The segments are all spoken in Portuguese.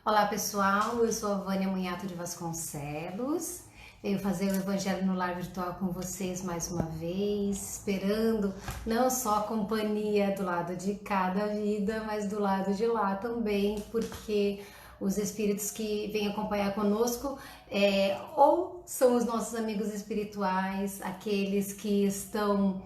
Olá pessoal, eu sou a Vânia Munhato de Vasconcelos, venho fazer o Evangelho no Lar Virtual com vocês mais uma vez, esperando não só a companhia do lado de cada vida, mas do lado de lá também, porque os espíritos que vêm acompanhar conosco ou são os nossos amigos espirituais, aqueles que estão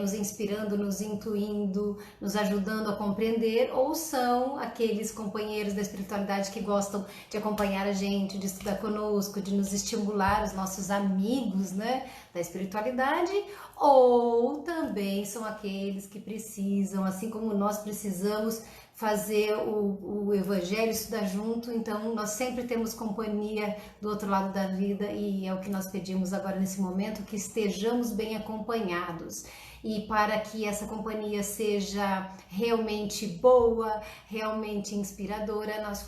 nos inspirando, nos intuindo, nos ajudando a compreender, ou são aqueles companheiros da espiritualidade que gostam de acompanhar a gente, de estudar conosco, de nos estimular, os nossos amigos, né, da espiritualidade, ou também são aqueles que precisam, assim como nós precisamos, fazer o Evangelho, estudar junto. Então nós sempre temos companhia do outro lado da vida e é o que nós pedimos agora nesse momento, que estejamos bem acompanhados. E para que essa companhia seja realmente boa, realmente inspiradora, nós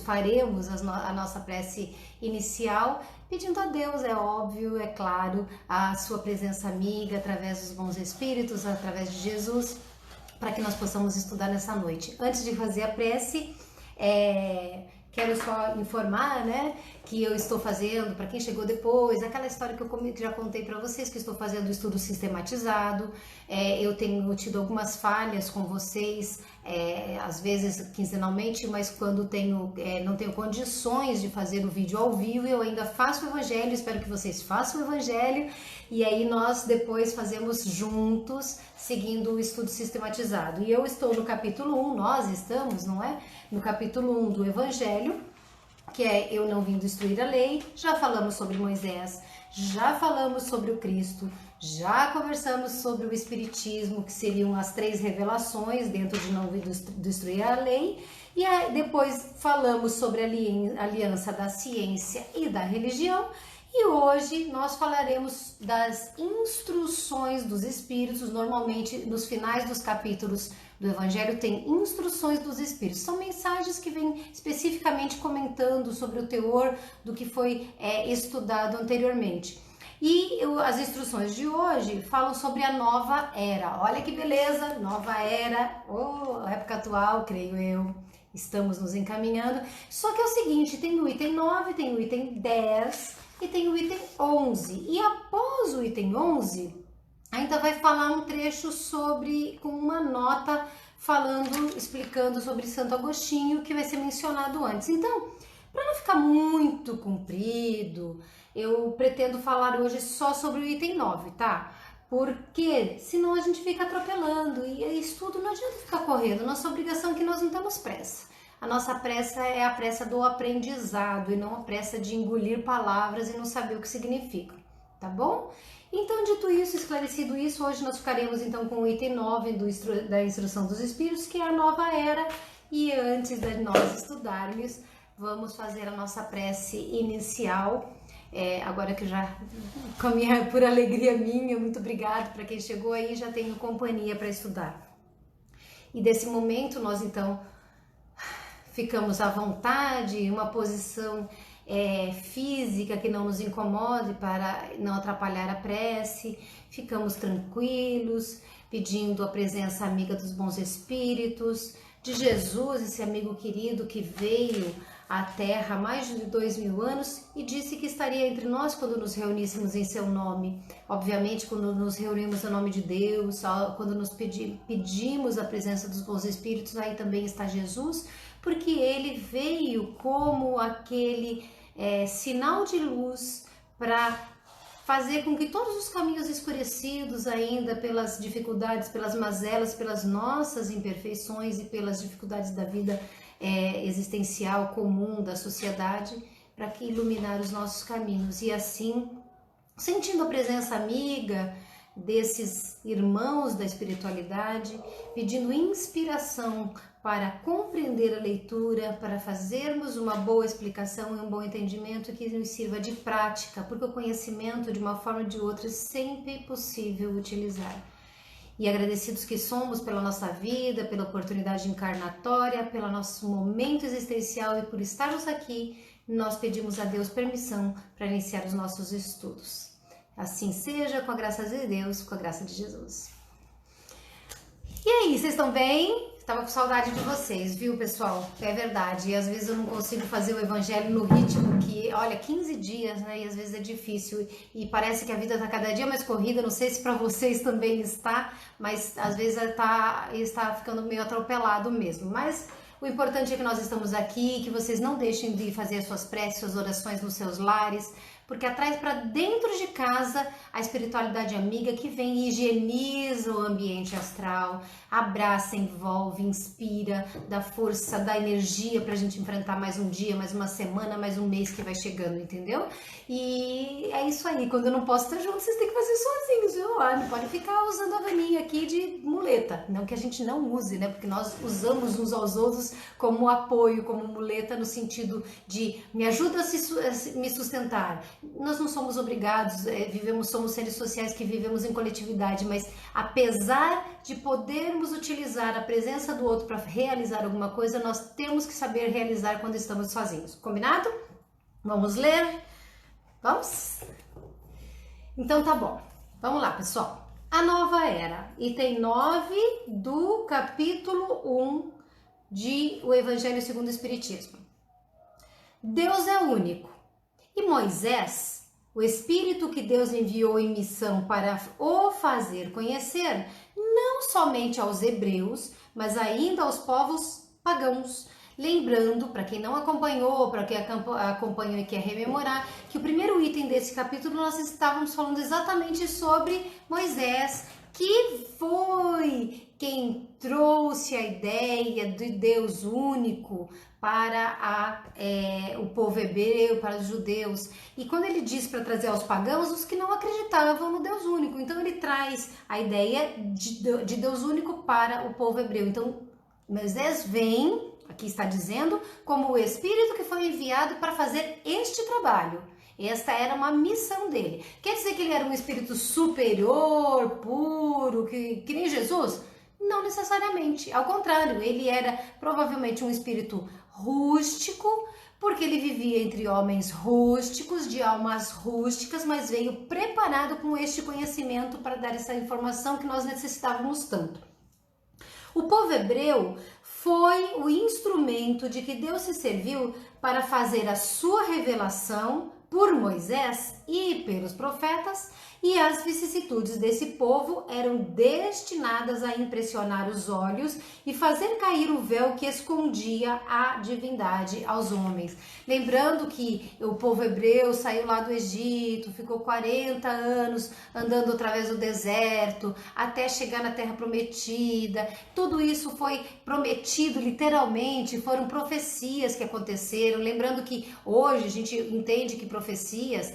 faremos a nossa prece inicial, pedindo a Deus, é óbvio, é claro, a sua presença amiga, através dos bons espíritos, através de Jesus, para que nós possamos estudar nessa noite. Antes de fazer a prece, quero só informar, né, que eu estou fazendo, para quem chegou depois, aquela história que eu já contei para vocês, que estou fazendo o estudo sistematizado. Eu tenho tido algumas falhas com vocês, às vezes quinzenalmente, mas quando não tenho condições de fazer o vídeo ao vivo, eu ainda faço o Evangelho, espero que vocês façam o Evangelho, e aí nós depois fazemos juntos, seguindo o estudo sistematizado. E eu estou no capítulo 1, nós estamos, não é? No capítulo 1 do Evangelho, que é Eu Não Vim Destruir a Lei. Já falamos sobre Moisés, já falamos sobre o Cristo, já conversamos sobre o Espiritismo, que seriam as 3 revelações dentro de Não Vim Destruir a Lei, e depois falamos sobre a aliança da ciência e da religião, e hoje nós falaremos das instruções dos Espíritos. Normalmente nos finais dos capítulos do Evangelho tem instruções dos Espíritos, são mensagens que vêm especificamente comentando sobre o teor do que foi estudado anteriormente. E as instruções de hoje falam sobre a nova era. Olha que beleza, nova era, época atual, creio eu, estamos nos encaminhando. Só que é o seguinte, tem o item 9, tem o item 10 e tem o item 11. E após o item 11, ainda vai falar um trecho com uma nota explicando sobre Santo Agostinho, que vai ser mencionado antes. Então, para não ficar muito comprido, eu pretendo falar hoje só sobre o item 9, tá? Porque senão a gente fica atropelando e estudo não adianta ficar correndo. Nossa obrigação é que nós não temos pressa. A nossa pressa é a pressa do aprendizado e não a pressa de engolir palavras e não saber o que significa, tá bom? Então, dito isso, esclarecido isso, hoje nós ficaremos então com o item 9 da Instrução dos Espíritos, que é a nova era. E antes de nós estudarmos, vamos fazer a nossa prece inicial. Agora que eu já caminhei por alegria minha, muito obrigado para quem chegou aí, já tenho companhia para estudar. E desse momento nós então ficamos à vontade, uma posição física que não nos incomode para não atrapalhar a prece, ficamos tranquilos, pedindo a presença amiga dos bons espíritos, de Jesus, esse amigo querido que veio à Terra há mais de 2000 anos e disse que estaria entre nós quando nos reuníssemos em seu nome. Obviamente, quando nos reunimos em nome de Deus, quando nos pedimos a presença dos bons espíritos, aí também está Jesus, porque ele veio como aquele sinal de luz para fazer com que todos os caminhos escurecidos ainda pelas dificuldades, pelas mazelas, pelas nossas imperfeições e pelas dificuldades da vida existencial comum da sociedade, para que iluminar os nossos caminhos. E assim, sentindo a presença amiga desses irmãos da espiritualidade, pedindo inspiração para compreender a leitura, para fazermos uma boa explicação e um bom entendimento que nos sirva de prática, porque o conhecimento, de uma forma ou de outra, é sempre possível utilizar. E agradecidos que somos pela nossa vida, pela oportunidade encarnatória, pelo nosso momento existencial e por estarmos aqui, nós pedimos a Deus permissão para iniciar os nossos estudos. Assim seja, com a graça de Deus, com a graça de Jesus. E aí, vocês estão bem? Tava com saudade de vocês, viu, pessoal? É verdade. E às vezes eu não consigo fazer o evangelho no ritmo que, olha, 15 dias, né? E às vezes é difícil. E parece que a vida tá cada dia mais corrida. Não sei se para vocês também está, mas às vezes está ficando meio atropelado mesmo. Mas o importante é que nós estamos aqui, que vocês não deixem de fazer as suas preces, suas orações nos seus lares, porque atrás para dentro de casa a espiritualidade amiga que vem e higieniza o ambiente astral, abraça, envolve, inspira, dá força, dá energia pra gente enfrentar mais um dia, mais uma semana, mais um mês que vai chegando, entendeu? E é isso aí, quando eu não posso estar junto, vocês têm que fazer sozinhos, viu? Ah, não pode ficar usando a vaninha aqui de muleta, não que a gente não use, né? Porque nós usamos uns aos outros como apoio, como muleta, no sentido de me ajuda a me sustentar. Nós não somos obrigados, somos seres sociais que vivemos em coletividade, mas apesar de podermos utilizar a presença do outro para realizar alguma coisa, nós temos que saber realizar quando estamos sozinhos. Combinado? Vamos ler? Vamos? Então tá bom. Vamos lá, pessoal. A nova era, item 9 do capítulo 1 de O Evangelho segundo o Espiritismo. Deus é único. E Moisés, o Espírito que Deus enviou em missão para o fazer conhecer, não somente aos hebreus, mas ainda aos povos pagãos. Lembrando, para quem não acompanhou, para quem acompanhou e quer rememorar, que o primeiro item desse capítulo nós estávamos falando exatamente sobre Moisés, que foi quem trouxe a ideia de Deus único para o povo hebreu, para os judeus. E quando ele diz para trazer aos pagãos, os que não acreditavam no Deus único. Então ele traz a ideia de Deus único para o povo hebreu. Então Moisés vem, aqui está dizendo, como o Espírito que foi enviado para fazer este trabalho. Esta era uma missão dele. Quer dizer que ele era um espírito superior, puro, que nem Jesus? Não necessariamente. Ao contrário, ele era provavelmente um espírito rústico, porque ele vivia entre homens rústicos, de almas rústicas, mas veio preparado com este conhecimento para dar essa informação que nós necessitávamos tanto. O povo hebreu foi o instrumento de que Deus se serviu para fazer a sua revelação por Moisés e pelos profetas, e as vicissitudes desse povo eram destinadas a impressionar os olhos e fazer cair o véu que escondia a divindade aos homens. Lembrando que o povo hebreu saiu lá do Egito, ficou 40 anos andando através do deserto, até chegar na Terra Prometida. Tudo isso foi prometido literalmente, foram profecias que aconteceram. Lembrando que hoje a gente entende que profecias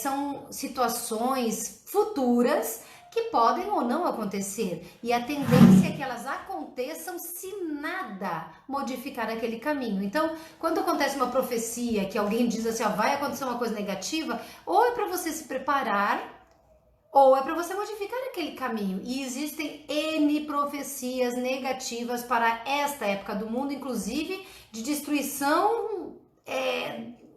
são situações futuras que podem ou não acontecer, e a tendência é que elas aconteçam se nada modificar aquele caminho. Então, quando acontece uma profecia que alguém diz assim, vai acontecer uma coisa negativa, ou é para você se preparar, ou é para você modificar aquele caminho. E existem N profecias negativas para esta época do mundo, inclusive de destruição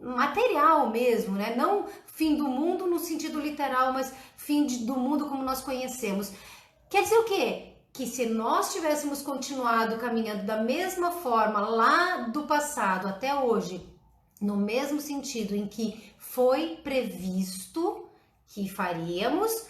material mesmo, né? Não fim do mundo no sentido literal, mas fim do mundo como nós conhecemos. Quer dizer o quê? Que se nós tivéssemos continuado caminhando da mesma forma lá do passado até hoje, no mesmo sentido em que foi previsto que faríamos,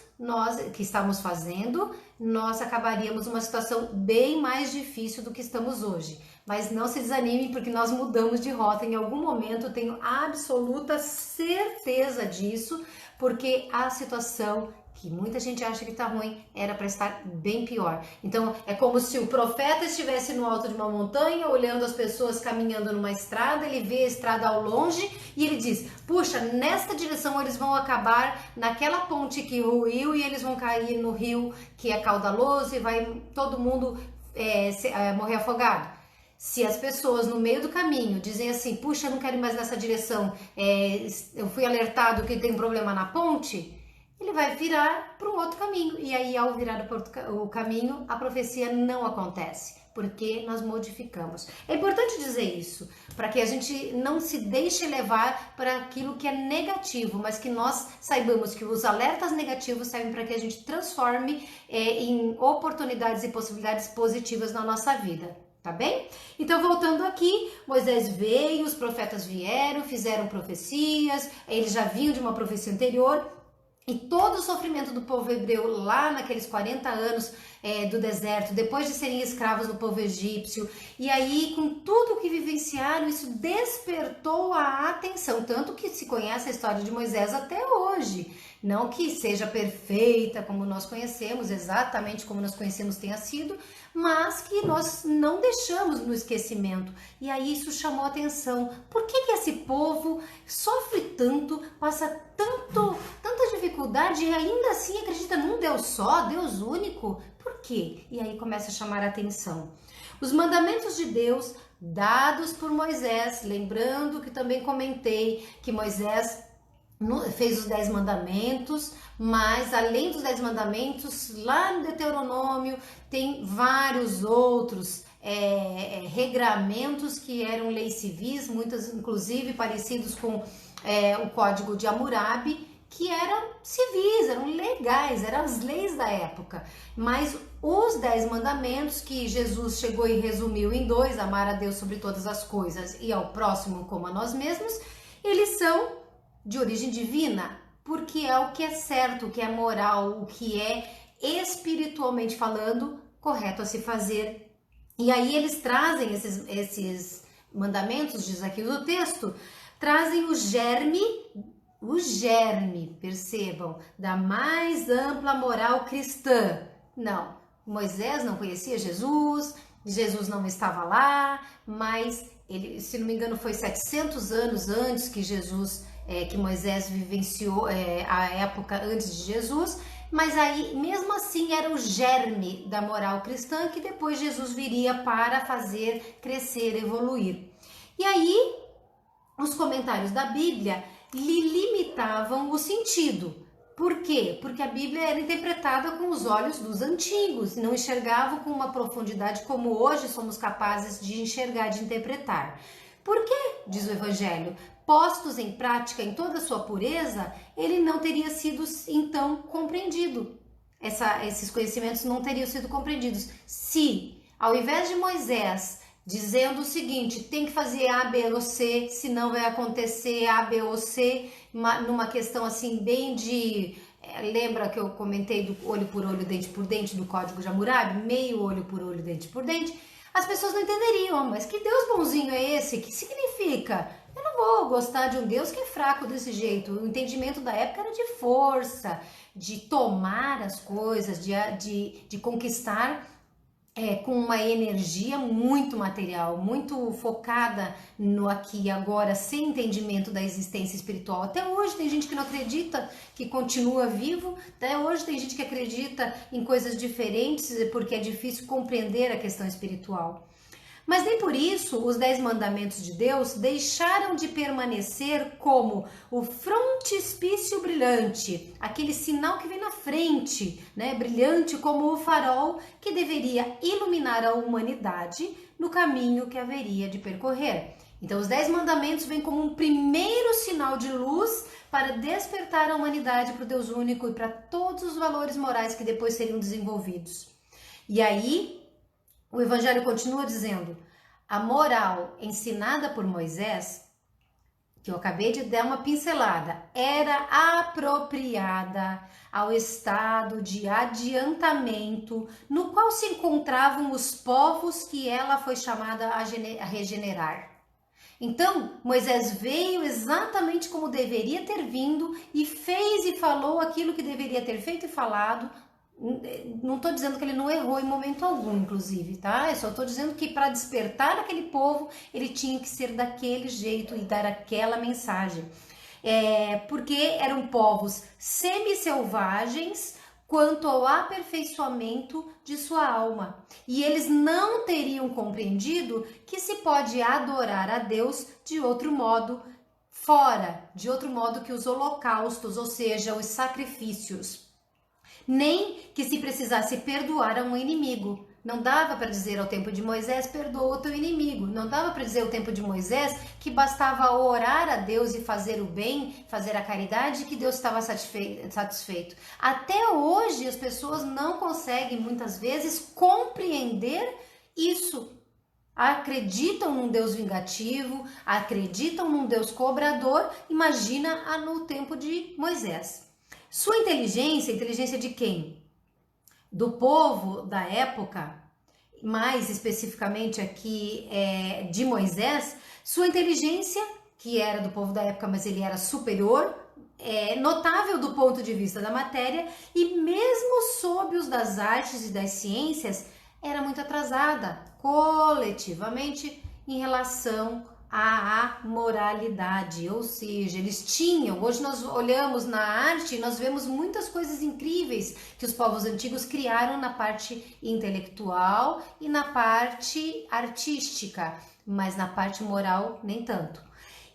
que estamos fazendo, nós acabaríamos numa situação bem mais difícil do que estamos hoje. Mas não se desanimem, porque nós mudamos de rota em algum momento, eu tenho absoluta certeza disso, porque a situação que muita gente acha que está ruim era para estar bem pior. Então é como se o profeta estivesse no alto de uma montanha, olhando as pessoas caminhando numa estrada, ele vê a estrada ao longe e ele diz, puxa, nesta direção eles vão acabar naquela ponte que ruiu e eles vão cair no rio que é caudaloso e vai todo mundo morrer afogado. Se as pessoas no meio do caminho dizem assim, puxa, eu não quero ir mais nessa direção, eu fui alertado que tem um problema na ponte, ele vai virar para um outro caminho. E aí, ao virar para o caminho, a profecia não acontece. porque nós modificamos. É importante dizer isso, para que a gente não se deixe levar para aquilo que é negativo, mas que nós saibamos que os alertas negativos servem para que a gente transforme em oportunidades e possibilidades positivas na nossa vida. Tá bem? Então, voltando aqui, Moisés veio, os profetas vieram, fizeram profecias, eles já vinham de uma profecia anterior, e todo o sofrimento do povo hebreu lá naqueles 40 anos do deserto, depois de serem escravos do povo egípcio, e aí com tudo que vivenciaram, isso despertou a atenção, tanto que se conhece a história de Moisés até hoje. Não que seja perfeita como nós conhecemos, exatamente como nós conhecemos tenha sido, mas que nós não deixamos no esquecimento. E aí isso chamou a atenção. Por que esse povo sofre tanto, passa tanta dificuldade e ainda assim acredita num Deus só, Deus único? Por quê? E aí começa a chamar a atenção. Os mandamentos de Deus dados por Moisés, lembrando que também comentei que Moisés fez os 10 mandamentos, mas além dos 10 mandamentos, lá no Deuteronômio tem vários outros regramentos que eram leis civis, muitas inclusive parecidos com o Código de Hammurabi, que eram civis, eram legais, eram as leis da época. Mas os 10 mandamentos que Jesus chegou e resumiu em 2, amar a Deus sobre todas as coisas e ao próximo como a nós mesmos, eles são de origem divina, porque é o que é certo, o que é moral, o que é espiritualmente falando correto a se fazer. E aí eles trazem esses mandamentos, diz aqui no texto, trazem o germe, percebam, da mais ampla moral cristã. Não, Moisés não conhecia Jesus, Jesus não estava lá, mas ele, se não me engano, foi 700 anos antes que que Moisés vivenciou a época antes de Jesus, mas aí mesmo assim era o germe da moral cristã que depois Jesus viria para fazer crescer, evoluir. E aí os comentários da Bíblia lhe limitavam o sentido. Por quê? Porque a Bíblia era interpretada com os olhos dos antigos, não enxergavam com uma profundidade como hoje somos capazes de enxergar, de interpretar. Por quê? Diz o Evangelho. Postos em prática em toda a sua pureza, ele não teria sido então compreendido. Esses conhecimentos não teriam sido compreendidos. Se, ao invés de Moisés dizendo o seguinte, tem que fazer A, B ou C, senão vai acontecer A, B ou C, numa questão assim bem de... lembra que eu comentei do olho por olho, dente por dente do Código de Hammurabi? Meio olho por olho, dente por dente. As pessoas não entenderiam, mas que Deus bonzinho é esse? O que significa? Eu não vou gostar de um Deus que é fraco desse jeito. O entendimento da época era de força, de tomar as coisas, de conquistar com uma energia muito material, muito focada no aqui e agora, sem entendimento da existência espiritual. Até hoje tem gente que não acredita que continua vivo, até hoje tem gente que acredita em coisas diferentes porque é difícil compreender a questão espiritual. Mas nem por isso os 10 mandamentos de Deus deixaram de permanecer como o frontispício brilhante, aquele sinal que vem na frente, né, brilhante como o farol que deveria iluminar a humanidade no caminho que haveria de percorrer. Então os 10 mandamentos vêm como um primeiro sinal de luz para despertar a humanidade para o Deus único e para todos os valores morais que depois seriam desenvolvidos. E aí o Evangelho continua dizendo, a moral ensinada por Moisés, que eu acabei de dar uma pincelada, era apropriada ao estado de adiantamento no qual se encontravam os povos que ela foi chamada a regenerar. Então, Moisés veio exatamente como deveria ter vindo e fez e falou aquilo que deveria ter feito e falado. Não estou dizendo que ele não errou em momento algum, inclusive, tá? Eu só estou dizendo que para despertar aquele povo, ele tinha que ser daquele jeito e dar aquela mensagem. Porque eram povos semi-selvagens quanto ao aperfeiçoamento de sua alma. E eles não teriam compreendido que se pode adorar a Deus de outro modo, de outro modo que os holocaustos, ou seja, os sacrifícios. Nem que se precisasse perdoar a um inimigo. Não dava para dizer ao tempo de Moisés, perdoa o teu inimigo. Não dava para dizer ao tempo de Moisés que bastava orar a Deus e fazer o bem, fazer a caridade, que Deus estava satisfeito. Até hoje as pessoas não conseguem muitas vezes compreender isso. Acreditam num Deus vingativo, acreditam num Deus cobrador, imagina no tempo de Moisés. Sua inteligência, inteligência de quem? Do povo da época, mais especificamente aqui de Moisés, sua inteligência, que era do povo da época, mas ele era superior, notável do ponto de vista da matéria, e mesmo sob os das artes e das ciências, era muito atrasada, coletivamente, em relação à moralidade, ou seja, eles tinham, hoje nós olhamos na arte e nós vemos muitas coisas incríveis que os povos antigos criaram na parte intelectual e na parte artística, mas na parte moral nem tanto.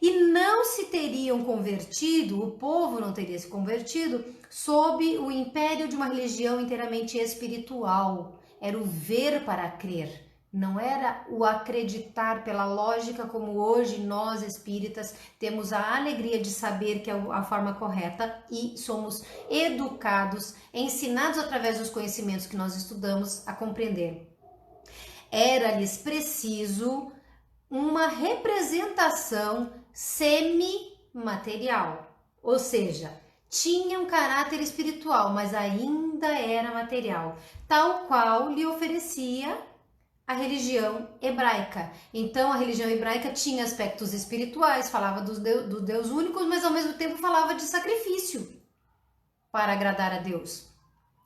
E não se teriam convertido, o povo não teria se convertido sob o império de uma religião inteiramente espiritual, era o ver para crer. Não era o acreditar pela lógica como hoje nós espíritas temos a alegria de saber que é a forma correta e somos educados, ensinados através dos conhecimentos que nós estudamos a compreender. Era-lhes preciso uma representação semi-material, ou seja, tinha um caráter espiritual, mas ainda era material, tal qual lhe oferecia a religião hebraica. Então a religião hebraica tinha aspectos espirituais, falava do Deus único, mas ao mesmo tempo falava de sacrifício para agradar a Deus.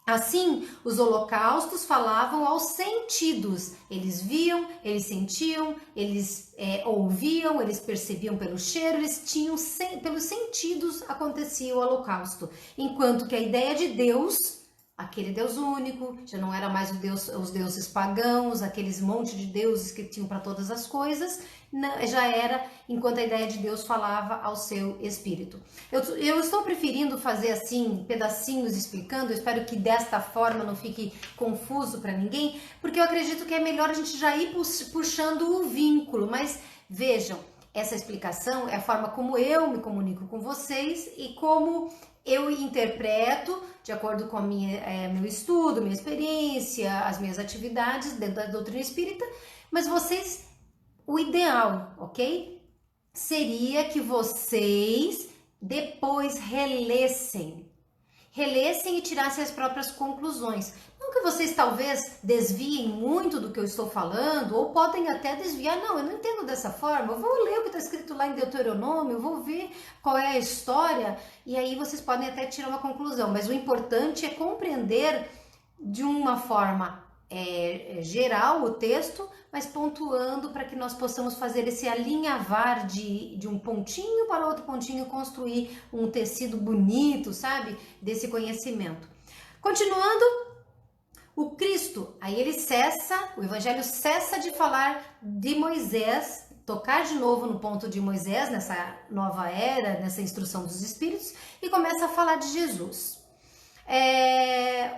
Assim, os holocaustos falavam aos sentidos. Eles viam, eles sentiam, eles ouviam, eles percebiam pelo cheiro, eles tinham, pelos sentidos acontecia o holocausto. Enquanto que a ideia de Deus, aquele Deus único, já não era mais os deuses pagãos, aqueles monte de deuses que tinham para todas as coisas, já era enquanto a ideia de Deus falava ao seu espírito. Eu estou preferindo fazer assim, pedacinhos explicando, eu espero que desta forma não fique confuso para ninguém, porque eu acredito que é melhor a gente já ir puxando o vínculo, mas vejam, essa explicação é a forma como eu me comunico com vocês e como eu interpreto de acordo com meu estudo, minha experiência, as minhas atividades dentro da doutrina espírita, mas vocês, o ideal, ok? Seria que vocês depois relessem e tirassem as próprias conclusões. Não que vocês talvez desviem muito do que eu estou falando, ou podem até desviar, não, eu não entendo dessa forma, eu vou ler o que está escrito lá em Deuteronômio, eu vou ver qual é a história, e aí vocês podem até tirar uma conclusão, mas o importante é compreender de uma forma geral o texto, mas pontuando para que nós possamos fazer esse alinhavar de um pontinho para outro pontinho, construir um tecido bonito, sabe? Desse conhecimento. Continuando, o Cristo, aí ele cessa, o Evangelho cessa de falar de Moisés, tocar de novo no ponto de Moisés, nessa nova era, nessa instrução dos Espíritos, e começa a falar de Jesus.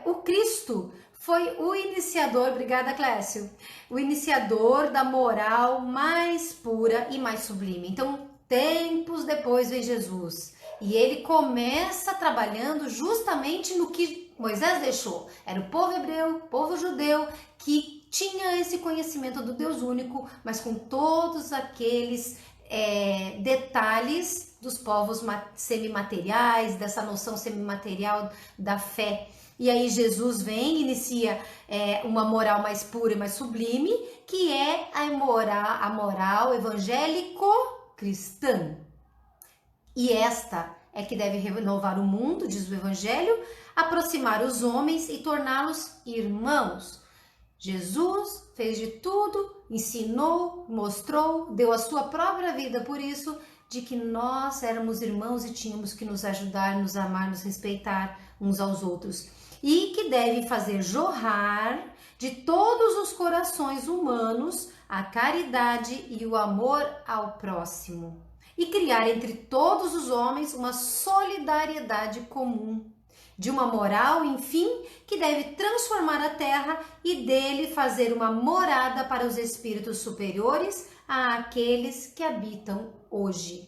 O Cristo foi o iniciador, obrigada Clécio, o iniciador da moral mais pura e mais sublime. Então, tempos depois vem Jesus e ele começa trabalhando justamente no que Moisés deixou. Era o povo hebreu, o povo judeu, que tinha esse conhecimento do Deus único, mas com todos aqueles detalhes dos povos semimateriais, dessa noção semimaterial da fé. E aí Jesus vem e inicia uma moral mais pura e mais sublime, que é a moral evangélico-cristã. E esta é que deve renovar o mundo, diz o Evangelho, aproximar os homens e torná-los irmãos. Jesus fez de tudo, ensinou, mostrou, deu a sua própria vida por isso, de que nós éramos irmãos e tínhamos que nos ajudar, nos amar, nos respeitar uns aos outros. E que deve fazer jorrar de todos os corações humanos a caridade e o amor ao próximo. E criar entre todos os homens uma solidariedade comum, de uma moral, enfim, que deve transformar a terra e dele fazer uma morada para os espíritos superiores àqueles que habitam hoje.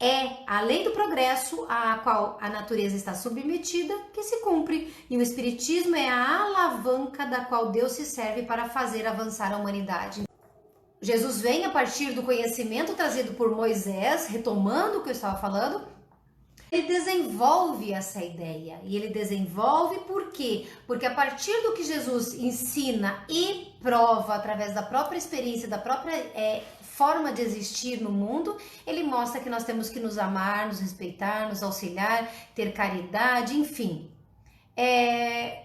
É a lei do progresso à qual a natureza está submetida que se cumpre, e o espiritismo é a alavanca da qual Deus se serve para fazer avançar a humanidade. Jesus vem a partir do conhecimento trazido por Moisés, retomando o que eu estava falando, ele desenvolve essa ideia. E ele desenvolve por quê? Porque a partir do que Jesus ensina e prova através da própria experiência, da própria forma de existir no mundo, ele mostra que nós temos que nos amar, nos respeitar, nos auxiliar, ter caridade, enfim.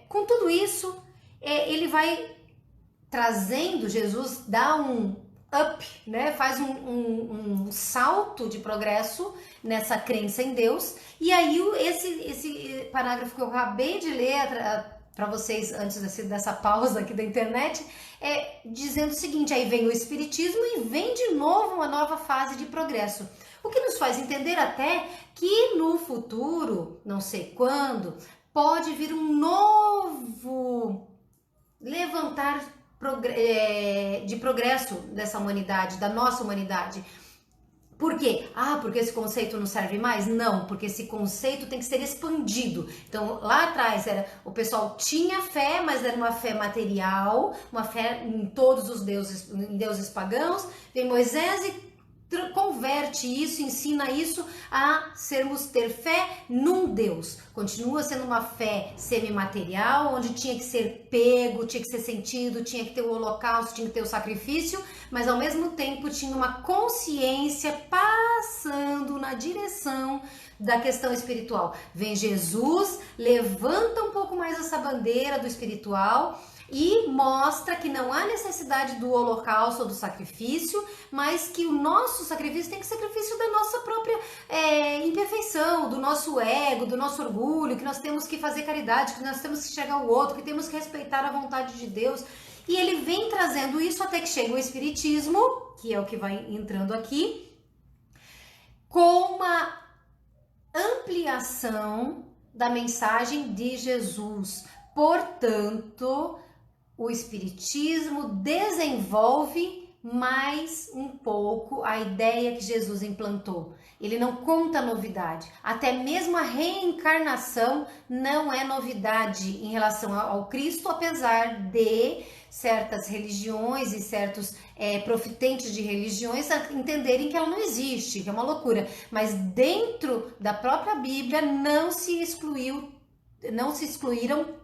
Com tudo isso, ele vai trazendo, Jesus dá um up, né? Faz um salto de progresso nessa crença em Deus. E aí esse parágrafo que eu acabei de ler para vocês antes dessa pausa aqui da internet, dizendo o seguinte: aí vem o espiritismo e vem de novo uma nova fase de progresso. O que nos faz entender até que no futuro, não sei quando, pode vir um novo levantar de progresso dessa humanidade, da nossa humanidade. Por quê? Porque esse conceito não serve mais? Não, porque esse conceito tem que ser expandido. Então, lá atrás, o pessoal tinha fé, mas era uma fé material, uma fé em todos os deuses, em deuses pagãos. Vem Moisés e converte isso, ensina isso a ter fé num Deus. Continua sendo uma fé semimaterial, onde tinha que ser pego, tinha que ser sentido, tinha que ter o holocausto, tinha que ter o sacrifício, mas ao mesmo tempo tinha uma consciência passando na direção da questão espiritual. Vem Jesus, levanta um pouco mais essa bandeira do espiritual e mostra que não há necessidade do holocausto ou do sacrifício, mas que o nosso sacrifício tem que ser sacrifício da nossa própria imperfeição, do nosso ego, do nosso orgulho, que nós temos que fazer caridade, que nós temos que chegar ao outro, que temos que respeitar a vontade de Deus. E ele vem trazendo isso até que chega o espiritismo, que é o que vai entrando aqui, com uma ampliação da mensagem de Jesus. Portanto, o espiritismo desenvolve mais um pouco a ideia que Jesus implantou. Ele não conta novidade. Até mesmo a reencarnação não é novidade em relação ao Cristo, apesar de certas religiões e certos profitentes de religiões entenderem que ela não existe, que é uma loucura. Mas dentro da própria Bíblia não se excluíram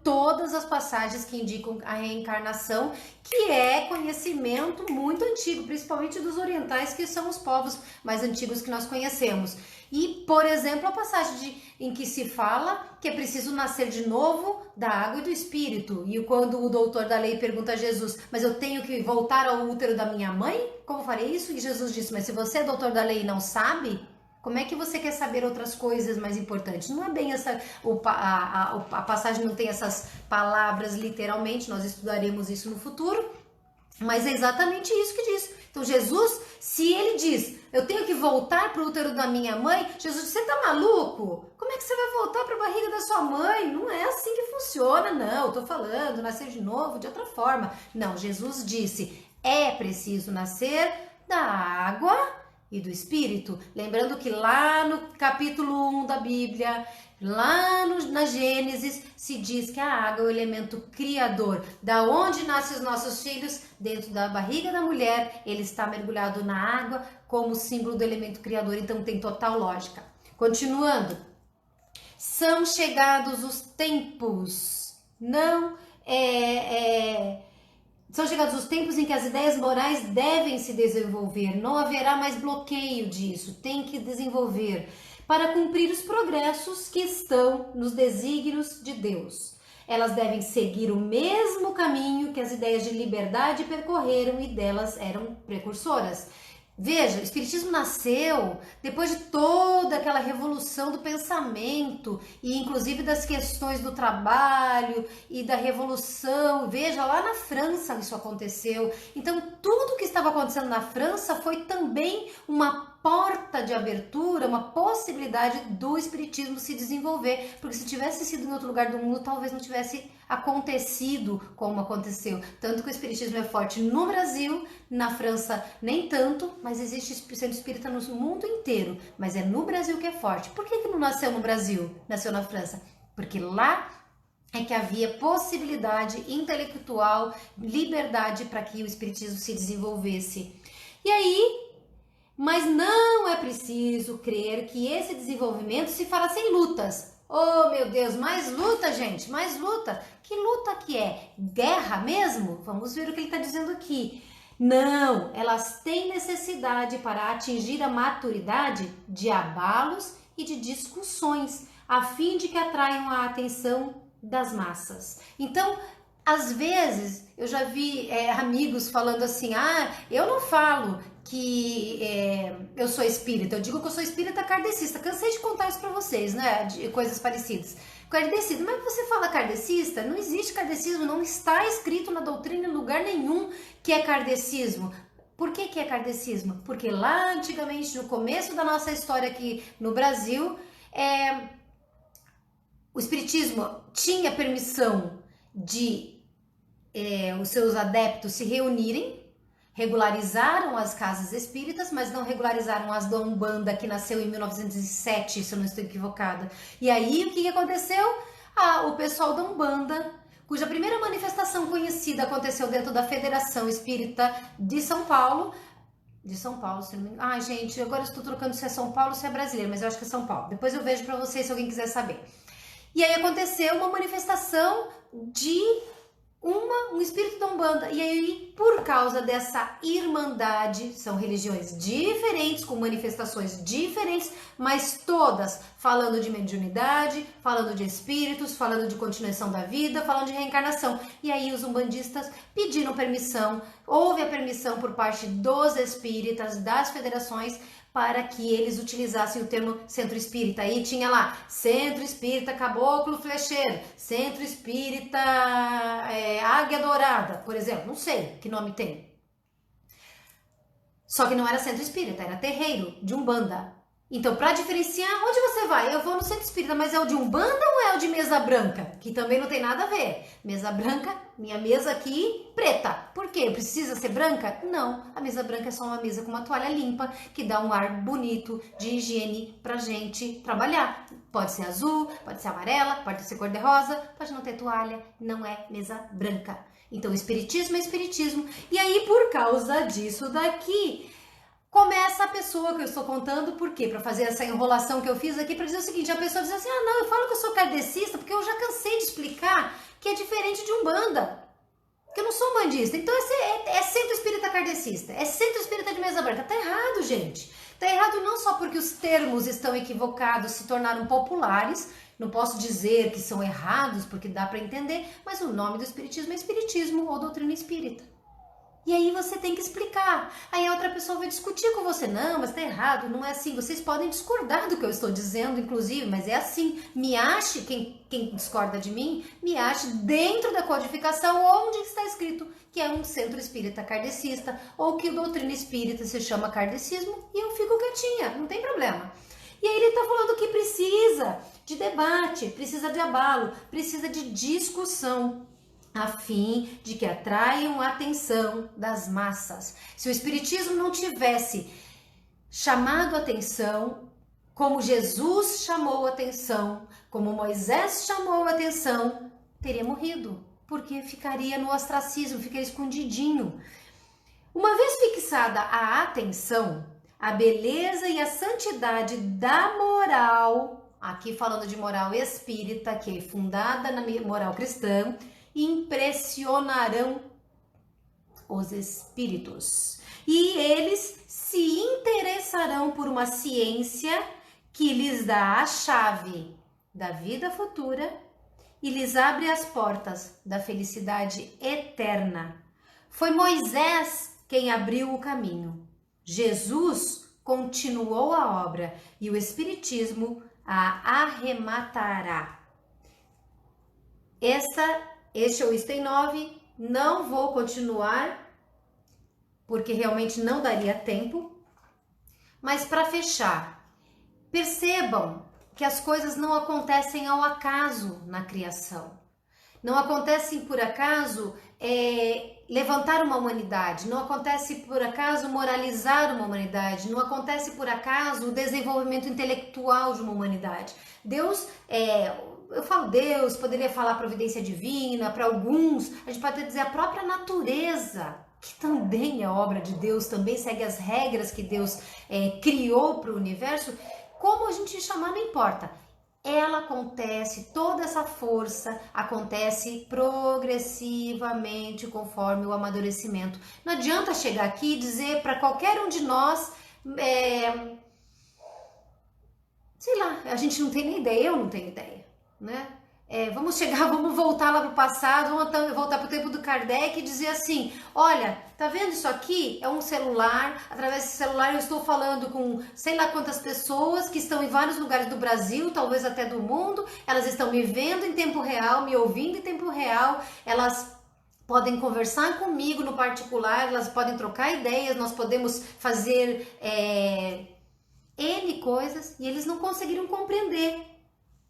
todas as passagens que indicam a reencarnação, que é conhecimento muito antigo, principalmente dos orientais, que são os povos mais antigos que nós conhecemos. E, por exemplo, a passagem em que se fala que é preciso nascer de novo da água e do espírito. E quando o doutor da lei pergunta a Jesus: mas eu tenho que voltar ao útero da minha mãe? Como farei isso? E Jesus disse: mas se você é doutor da lei e não sabe, como é que você quer saber outras coisas mais importantes? Não é bem essa, a passagem não tem essas palavras literalmente, nós estudaremos isso no futuro, mas é exatamente isso que diz. Então Jesus, se ele diz: eu tenho que voltar para o útero da minha mãe, Jesus diz: você tá maluco? Como é que você vai voltar para a barriga da sua mãe? Não é assim que funciona, não. Eu tô falando, nascer de novo de outra forma. Não, Jesus disse: é preciso nascer da água e do Espírito. Lembrando que lá no capítulo 1 da Bíblia, lá na Gênesis, se diz que a água é o elemento criador. Da onde nascem os nossos filhos? Dentro da barriga da mulher, ele está mergulhado na água como símbolo do elemento criador, então tem total lógica. Continuando. São chegados os tempos. São chegados os tempos em que as ideias morais devem se desenvolver, não haverá mais bloqueio disso, tem que desenvolver para cumprir os progressos que estão nos desígnios de Deus. Elas devem seguir o mesmo caminho que as ideias de liberdade percorreram e delas eram precursoras. Veja, o Espiritismo nasceu depois de toda aquela revolução do pensamento e inclusive das questões do trabalho e da revolução. Veja, lá na França isso aconteceu. Então, tudo que estava acontecendo na França foi também uma porta de abertura, uma possibilidade do Espiritismo se desenvolver, porque se tivesse sido em outro lugar do mundo, talvez não tivesse acontecido como aconteceu. Tanto que o Espiritismo é forte no Brasil, na França nem tanto, mas existe centro espírita no mundo inteiro, mas é no Brasil que é forte. Por que não nasceu no Brasil? Nasceu na França? Porque lá é que havia possibilidade intelectual, liberdade para que o Espiritismo se desenvolvesse. E aí, mas não é preciso crer que esse desenvolvimento se fará sem lutas. Oh, meu Deus, mais luta, gente, mais luta. Que luta que é? Guerra mesmo? Vamos ver o que ele está dizendo aqui. Não, elas têm necessidade para atingir a maturidade de abalos e de discussões, a fim de que atraiam a atenção das massas. Então, às vezes, eu já vi amigos falando assim, eu não falo que eu sou espírita, eu digo que eu sou espírita kardecista. Cansei de contar isso pra vocês, né, de coisas parecidas. Kardecista, mas você fala kardecista? Não existe kardecismo, não está escrito na doutrina em lugar nenhum que é kardecismo. Por que é kardecismo? Porque lá antigamente, no começo da nossa história aqui no Brasil, o espiritismo tinha permissão de os seus adeptos se reunirem, regularizaram as casas espíritas, mas não regularizaram as da Umbanda, que nasceu em 1907, se eu não estou equivocada. E aí, o que aconteceu? O pessoal da Umbanda, cuja primeira manifestação conhecida aconteceu dentro da Federação Espírita de São Paulo, se não me engano. Gente, agora eu estou trocando se é São Paulo ou se é brasileiro, mas eu acho que é São Paulo. Depois eu vejo para vocês se alguém quiser saber. E aí aconteceu uma manifestação de um espírito da Umbanda. E aí, por causa dessa irmandade, são religiões diferentes, com manifestações diferentes, mas todas falando de mediunidade, falando de espíritos, falando de continuação da vida, falando de reencarnação. E aí os umbandistas pediram permissão, houve a permissão por parte dos espíritas, das federações, para que eles utilizassem o termo centro espírita. Aí tinha lá, centro espírita caboclo flecheiro, centro espírita águia dourada, por exemplo, não sei que nome tem. Só que não era centro espírita, era terreiro de Umbanda. Então, para diferenciar, onde você vai? Eu vou no centro espírita, mas é o de Umbanda ou é o de mesa branca? Que também não tem nada a ver. Mesa branca, minha mesa aqui, preta. Por quê? Precisa ser branca? Não, a mesa branca é só uma mesa com uma toalha limpa, que dá um ar bonito de higiene pra gente trabalhar. Pode ser azul, pode ser amarela, pode ser cor-de-rosa, pode não ter toalha, não é mesa branca. Então, espiritismo é espiritismo. E aí, por causa disso daqui, começa a pessoa que eu estou contando, por quê? Para fazer essa enrolação que eu fiz aqui, para dizer o seguinte, a pessoa diz assim, não, eu falo que eu sou kardecista, porque eu já cansei de explicar que é diferente de Umbanda, que eu não sou umbandista, então é centro espírita kardecista, é centro espírita de mesa branca. Tá errado, gente. Tá errado não só porque os termos estão equivocados, se tornaram populares, não posso dizer que são errados, porque dá para entender, mas o nome do espiritismo é espiritismo ou doutrina espírita. E aí você tem que explicar. Aí a outra pessoa vai discutir com você. Não, mas tá errado, não é assim. Vocês podem discordar do que eu estou dizendo, inclusive, mas é assim. Me ache, quem discorda de mim, me ache dentro da codificação onde está escrito que é um centro espírita kardecista ou que doutrina espírita se chama kardecismo e eu fico quietinha, não tem problema. E aí ele está falando que precisa de debate, precisa de abalo, precisa de discussão, a fim de que atraiam a atenção das massas. Se o espiritismo não tivesse chamado a atenção, como Jesus chamou a atenção, como Moisés chamou a atenção, teria morrido, porque ficaria no ostracismo, ficaria escondidinho. Uma vez fixada a atenção, a beleza e a santidade da moral, aqui falando de moral espírita, que é fundada na moral cristã, impressionarão os espíritos e eles se interessarão por uma ciência que lhes dá a chave da vida futura e lhes abre as portas da felicidade eterna. Foi Moisés quem abriu o caminho. Jesus continuou a obra e o Espiritismo a arrematará. Este é o item 9. Não vou continuar, porque realmente não daria tempo. Mas para fechar, percebam que as coisas não acontecem ao acaso na criação. Não acontecem por acaso levantar uma humanidade, não acontece por acaso moralizar uma humanidade, não acontece por acaso o desenvolvimento intelectual de uma humanidade. Deus, eu falo Deus, poderia falar providência divina, para alguns, a gente pode dizer a própria natureza, que também é obra de Deus, também segue as regras que Deus criou para o universo. Como a gente chamar, não importa. Ela acontece, toda essa força acontece progressivamente conforme o amadurecimento. Não adianta chegar aqui e dizer para qualquer um de nós, sei lá, a gente não tem nem ideia, eu não tenho ideia, né? Vamos voltar lá para o passado, vamos voltar para o tempo do Kardec e dizer assim, olha, tá vendo isso aqui? É um celular, através desse celular eu estou falando com sei lá quantas pessoas que estão em vários lugares do Brasil, talvez até do mundo, elas estão me vendo em tempo real, me ouvindo em tempo real, elas podem conversar comigo no particular, elas podem trocar ideias, nós podemos fazer N coisas e eles não conseguiram compreender.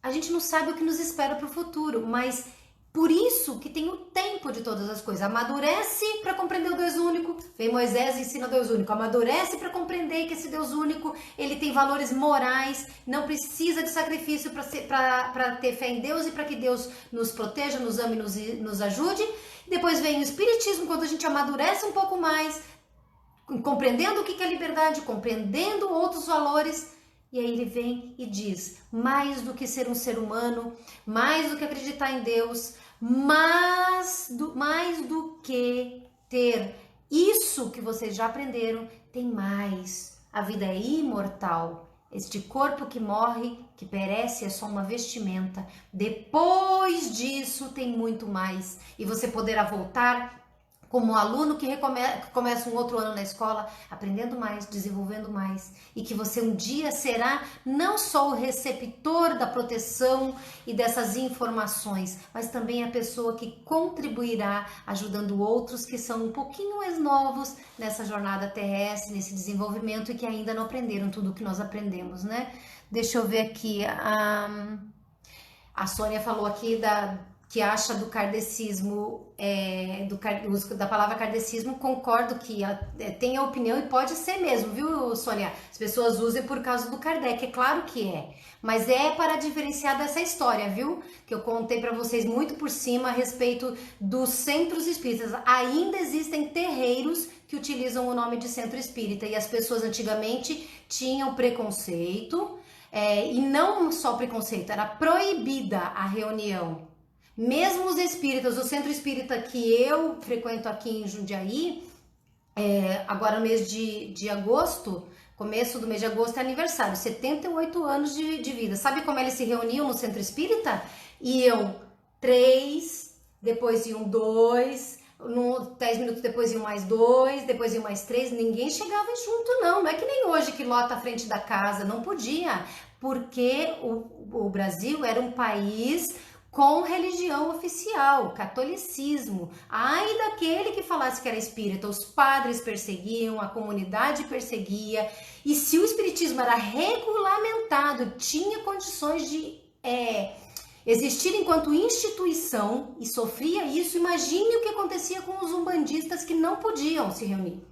A gente não sabe o que nos espera para o futuro, mas por isso que tem o tempo de todas as coisas. Amadurece para compreender o Deus único. Vem Moisés e ensina o Deus único. Amadurece para compreender que esse Deus único, ele tem valores morais, não precisa de sacrifício para ter fé em Deus e para que Deus nos proteja, nos ame e nos ajude. Depois vem o Espiritismo, quando a gente amadurece um pouco mais, compreendendo o que é liberdade, compreendendo outros valores. E aí ele vem e diz, mais do que ser um ser humano, mais do que acreditar em Deus, mais do que ter isso que vocês já aprenderam, tem mais. A vida é imortal. Este corpo que morre, que perece, é só uma vestimenta. Depois disso tem muito mais. E você poderá voltar como um aluno que começa um outro ano na escola, aprendendo mais, desenvolvendo mais, e que você um dia será não só o receptor da proteção e dessas informações, mas também a pessoa que contribuirá ajudando outros que são um pouquinho mais novos nessa jornada terrestre, nesse desenvolvimento e que ainda não aprenderam tudo o que nós aprendemos, né? Deixa eu ver aqui, a Sônia falou aqui que acha do kardecismo, da palavra kardecismo, concordo que tem a opinião e pode ser mesmo, viu, Sônia? As pessoas usam por causa do Kardec, é claro que é, mas é para diferenciar dessa história, viu? Que eu contei para vocês muito por cima a respeito dos centros espíritas. Ainda existem terreiros que utilizam o nome de centro espírita e as pessoas antigamente tinham preconceito, e não só preconceito, era proibida a reunião. Mesmo os espíritas, o centro espírita que eu frequento aqui em Jundiaí, agora no mês de agosto, começo do mês de agosto é aniversário, 78 anos de vida. Sabe como eles se reuniam no centro espírita? Iam 3, depois iam 2, 10 minutos depois iam mais 2, depois iam mais 3, ninguém chegava junto não é que nem hoje que lota a frente da casa, não podia, porque o Brasil era um país com religião oficial, catolicismo. Ai daquele que falasse que era espírita, os padres perseguiam, a comunidade perseguia, e se o espiritismo era regulamentado, tinha condições de existir enquanto instituição e sofria isso, imagine o que acontecia com os umbandistas que não podiam se reunir.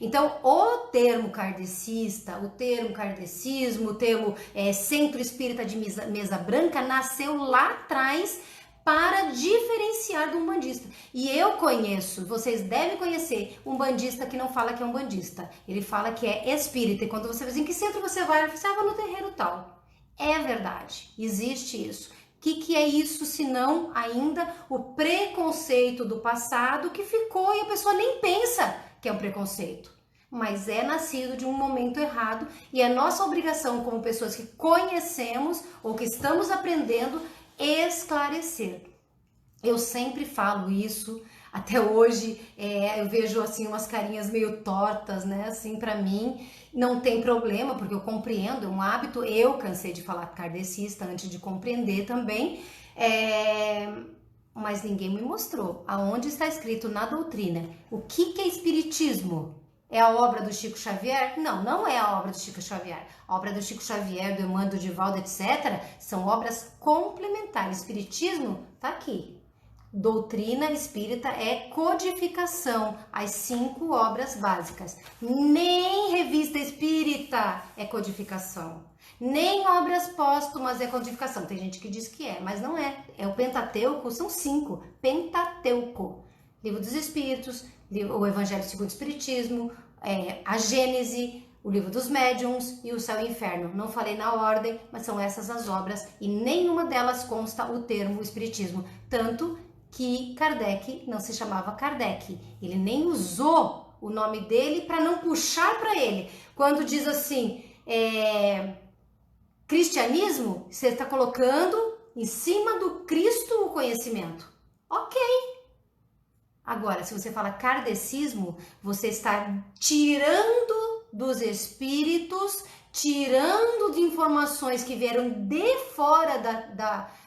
Então, o termo kardecista, o termo kardecismo, o termo centro espírita de mesa branca nasceu lá atrás para diferenciar do umbandista. E eu conheço, vocês devem conhecer, um umbandista que não fala que é umbandista. Ele fala que é espírita. E quando você diz em que centro você vai, ele fala, vou no terreiro tal. É verdade, existe isso. O que é isso, senão ainda o preconceito do passado que ficou e a pessoa nem pensa que é um preconceito, mas é nascido de um momento errado e é nossa obrigação como pessoas que conhecemos ou que estamos aprendendo esclarecer. Eu sempre falo isso, Até hoje eu vejo assim umas carinhas meio tortas, né? Assim, para mim não tem problema, porque eu compreendo, é um hábito. Eu cansei de falar kardecista antes de compreender também, mas ninguém me mostrou aonde está escrito na doutrina o que é espiritismo. É a obra do Chico Xavier? Não, não é a obra do Chico Xavier. A obra do Chico Xavier, do Emmanuel, do Divaldo, etc., são obras complementares. Espiritismo está aqui. Doutrina espírita é codificação, as 5 obras básicas. Nem revista espírita é codificação. Nem obras póstumas é codificação. Tem gente que diz que é, mas não é. É o Pentateuco, são 5. Pentateuco. Livro dos Espíritos, o Evangelho segundo o Espiritismo, a Gênese, o Livro dos Médiuns e o Céu e o Inferno. Não falei na ordem, mas são essas as obras e nenhuma delas consta o termo Espiritismo. Tanto que Kardec não se chamava Kardec. Ele nem usou o nome dele para não puxar para ele. Quando diz assim, cristianismo, você está colocando em cima do Cristo o conhecimento. Ok. Agora, se você fala kardecismo, você está tirando dos espíritos, tirando de informações que vieram de fora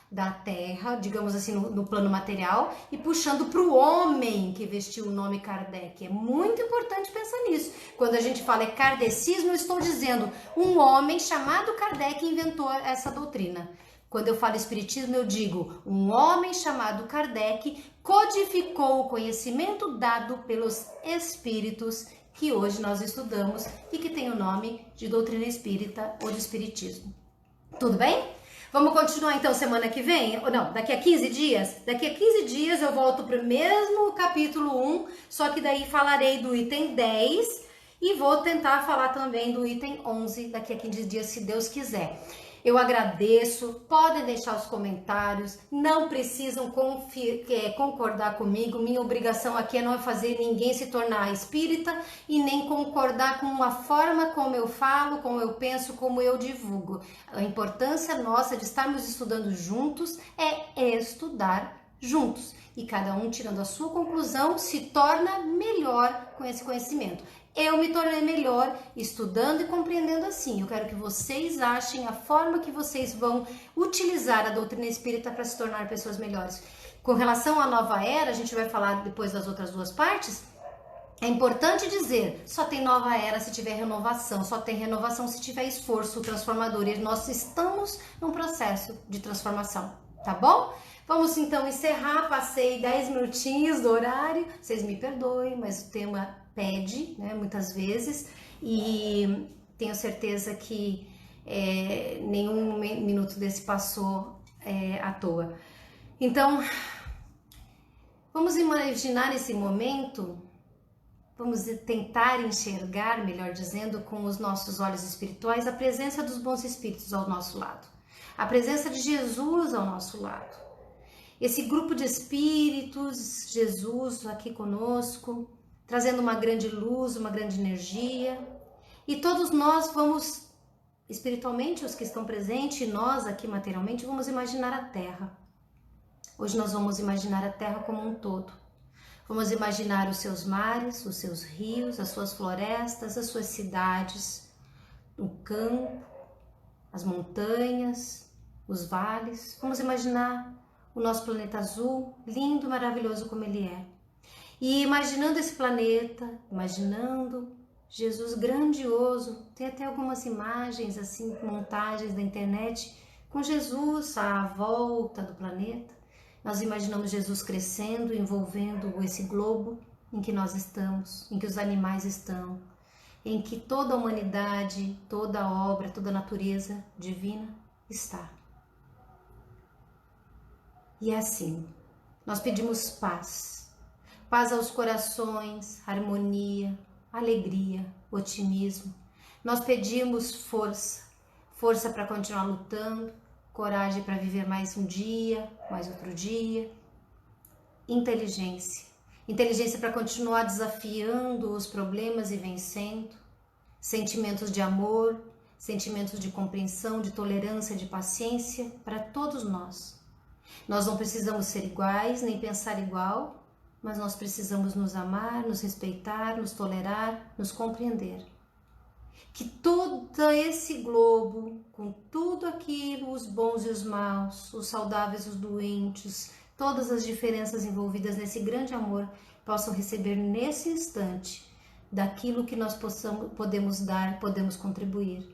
da Terra, digamos assim, no plano material, e puxando para o homem que vestiu o nome Kardec. É muito importante pensar nisso. Quando a gente fala kardecismo, eu estou dizendo um homem chamado Kardec inventou essa doutrina. Quando eu falo espiritismo, eu digo um homem chamado Kardec codificou o conhecimento dado pelos espíritos que hoje nós estudamos e que tem o nome de doutrina espírita ou de espiritismo. Tudo bem? Vamos continuar então semana que vem? Ou não, daqui a 15 dias? Daqui a 15 dias eu volto para o mesmo capítulo 1, só que daí falarei do item 10 e vou tentar falar também do item 11 daqui a 15 dias, se Deus quiser. Eu agradeço, podem deixar os comentários, não precisam concordar comigo, minha obrigação aqui não é fazer ninguém se tornar espírita e nem concordar com a forma como eu falo, como eu penso, como eu divulgo. A importância nossa de estarmos estudando juntos é estudar juntos e cada um tirando a sua conclusão se torna melhor com esse conhecimento. Eu me tornei melhor estudando e compreendendo assim. Eu quero que vocês achem a forma que vocês vão utilizar a doutrina espírita para se tornar pessoas melhores. Com relação à nova era, a gente vai falar depois das outras 2 partes. É importante dizer, só tem nova era se tiver renovação, só tem renovação se tiver esforço transformador. E nós estamos num processo de transformação, tá bom? Vamos então encerrar, passei 10 minutinhos do horário, vocês me perdoem, mas o tema pede, né, muitas vezes, e tenho certeza que nenhum minuto desse passou à toa. Então, vamos imaginar esse momento, vamos tentar enxergar, melhor dizendo, com os nossos olhos espirituais, a presença dos bons espíritos ao nosso lado, a presença de Jesus ao nosso lado. Esse grupo de espíritos, Jesus aqui conosco, trazendo uma grande luz, uma grande energia. E todos nós vamos, espiritualmente, os que estão presentes, nós aqui materialmente, vamos imaginar a Terra. Hoje nós vamos imaginar a Terra como um todo. Vamos imaginar os seus mares, os seus rios, as suas florestas, as suas cidades, o campo, as montanhas, os vales. Vamos imaginar o nosso planeta azul, lindo, maravilhoso como ele é. E imaginando esse planeta, imaginando Jesus grandioso, tem até algumas imagens, assim, montagens da internet, com Jesus à volta do planeta. Nós imaginamos Jesus crescendo, envolvendo esse globo em que nós estamos, em que os animais estão, em que toda a humanidade, toda a obra, toda a natureza divina está. E é assim, nós pedimos paz, paz aos corações, harmonia, alegria, otimismo. Nós pedimos força, força para continuar lutando, coragem para viver mais um dia, mais outro dia, inteligência, inteligência para continuar desafiando os problemas e vencendo, sentimentos de amor, sentimentos de compreensão, de tolerância, de paciência para todos nós. Nós não precisamos ser iguais, nem pensar igual, mas nós precisamos nos amar, nos respeitar, nos tolerar, nos compreender. Que todo esse globo, com tudo aquilo, os bons e os maus, os saudáveis e os doentes, todas as diferenças envolvidas nesse grande amor, possam receber nesse instante daquilo que nós podemos dar, podemos contribuir.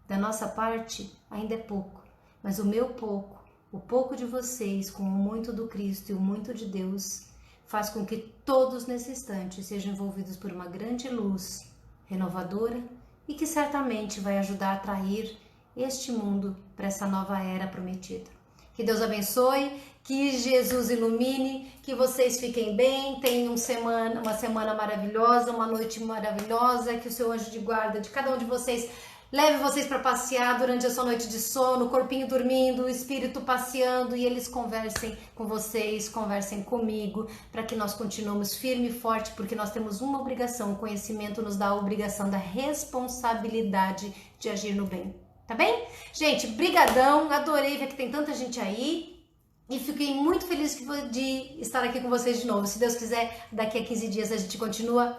Da nossa parte, ainda é pouco, mas o meu pouco, o pouco de vocês, com o muito do Cristo e o muito de Deus, faz com que todos nesse instante sejam envolvidos por uma grande luz renovadora e que certamente vai ajudar a atrair este mundo para essa nova era prometida. Que Deus abençoe, que Jesus ilumine, que vocês fiquem bem, tenham uma semana maravilhosa, uma noite maravilhosa, que o seu anjo de guarda de cada um de vocês leve vocês para passear durante a sua noite de sono, o corpinho dormindo, o espírito passeando, e eles conversem com vocês, conversem comigo, para que nós continuemos firme e forte, porque nós temos uma obrigação, o conhecimento nos dá a obrigação da responsabilidade de agir no bem. Tá bem? Gente, brigadão, adorei ver que tem tanta gente aí e fiquei muito feliz de estar aqui com vocês de novo. Se Deus quiser, daqui a 15 dias a gente continua.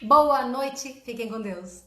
Boa noite, fiquem com Deus.